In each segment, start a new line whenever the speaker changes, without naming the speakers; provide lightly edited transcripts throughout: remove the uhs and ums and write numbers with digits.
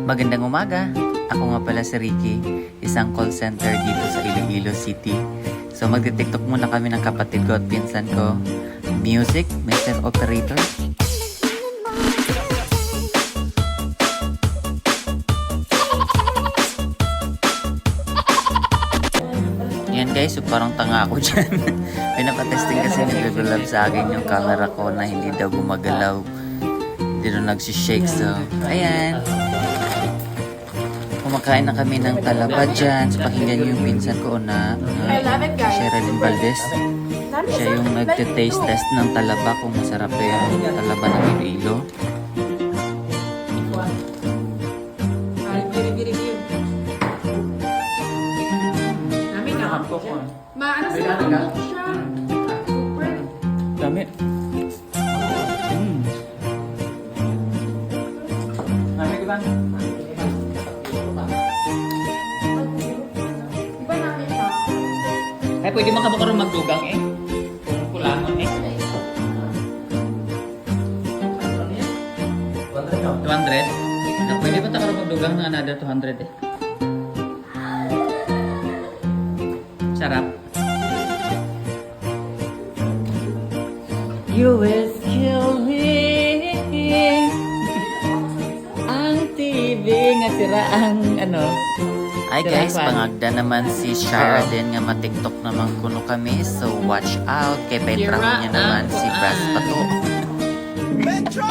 Magandang umaga! Ako nga pala si Ricky, isang call center dito sa Iloilo City. So magti-tiktok muna kami ng kapatid ko at pinsan ko. Music, Mr. Operator. Yan guys, so parang tanga ako dyan. Pinapatesting kasi nagagulab sa akin yung camera ko na hindi daw gumagalaw. Hindi daw nagsishake. So, ayan. Kumakain na kami ng talaba dyan. So, pakinggan nyo yung pinsan ko na Sherilyn Valdez. Siya yung nagte-taste test ng talaba kung masarap daw yung talaba ng Iloilo.
Maano sa tumbok siya. Super.
Dami. Dami ko ba?
Di ba namin siya?
Ay, pwede man ka ba karoon magdugang eh? Kung kulangon eh. 200? Pwede ba ta karoon magdugang na another 200 eh? Sarap. You will kill me. Ang TV nga sira ang ano. Ay guys, pangagda naman si Shara din nga matiktok naman kuno kami. So watch out. Kay Petra niya naman si Brass Pato.
Metro!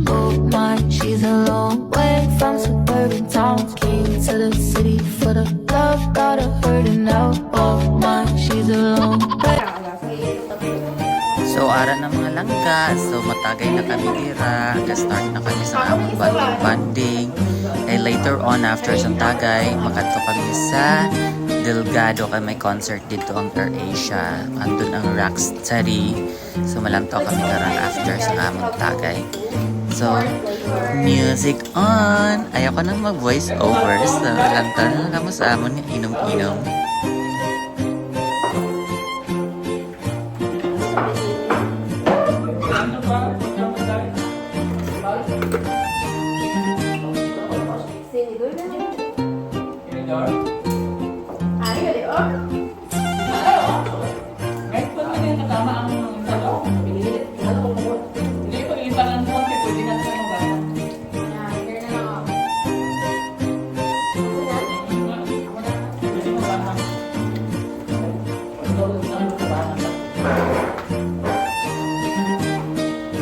Oh my, she's a long way from suburban towns. Came to the city for the love, got her hurting now. Oh my, she's a long way.
So ara na mga langga. So matagay na kami dira. Nag-start na kami sa among banding. Eh later on after sa tagay, makadto kami sa Delgado kay may concert dito ang AirAsia. Andun ang Rocksteady. So malantaw kami karon after sa among tagay. So music on. Ayoko nang mag-voice over. So lantaw na kamo sa amon inom-inom.
Sinidor na niya. Sinidor? Ay, gali, oh.
Kahit pa naman yung katama ang talo. Hindi pa ibalan mo kasi pwede na sa mga
Yan, here na lang ako.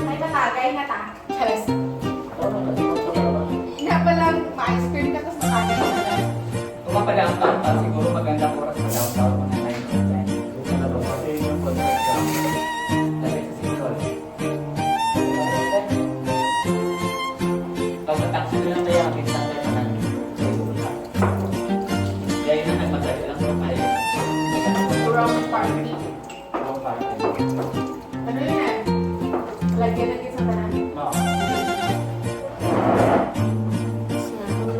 Ay, matagay na ta. Chalas. Nga palang ma-ice cream ka, tapos matagay na ta.
Kung pala ang kanta, siguro magandang oras na downtown mo na tayo. Pagkataksi na lang tayo, kita tayo na lang. Kaya yun ang magdali lang sa tayo.
Round party. Ano yun eh? Lagyan natin sa tanan.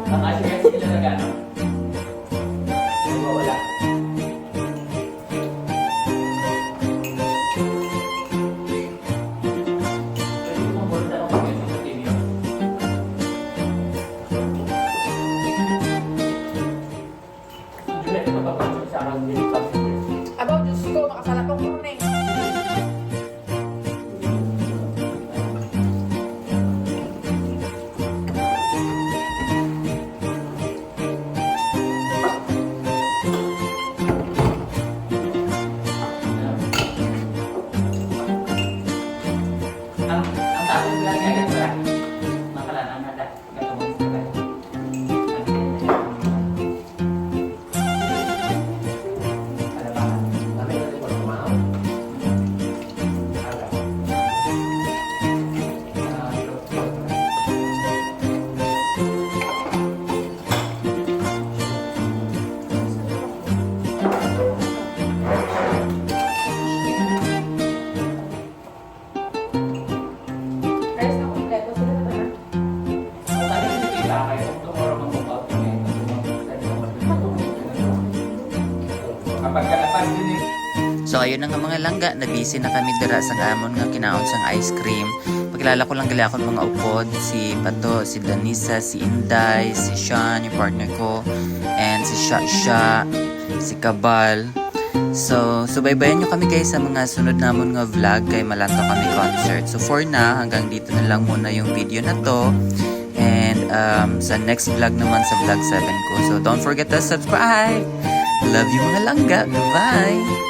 Ang asyik sila na gano'n. Wala.
Abaw, Diyos ko, makasalapang ko na eh.
Ang tapos lang nga ito lang. Makalanang nada. Gatumong sila.
Guys, na kompleto sila sa tanan.
So ayun na nga mga langga, na busy na kami dira sa amon nga kinaon sang ice cream. kilala ko lang gali ako mga upod, si Pato, si Danisa, si Inday, si Sean, yung partner ko, and si Shasha, si Kabal. So, subaybayan nyo kami guys sa mga sunod namon nga vlog kay Malanto kami concert. So, for now, hanggang dito na lang muna yung video na to. And sa next vlog naman, sa vlog 7 ko. So, don't forget to subscribe. Love you mga langga. Bye!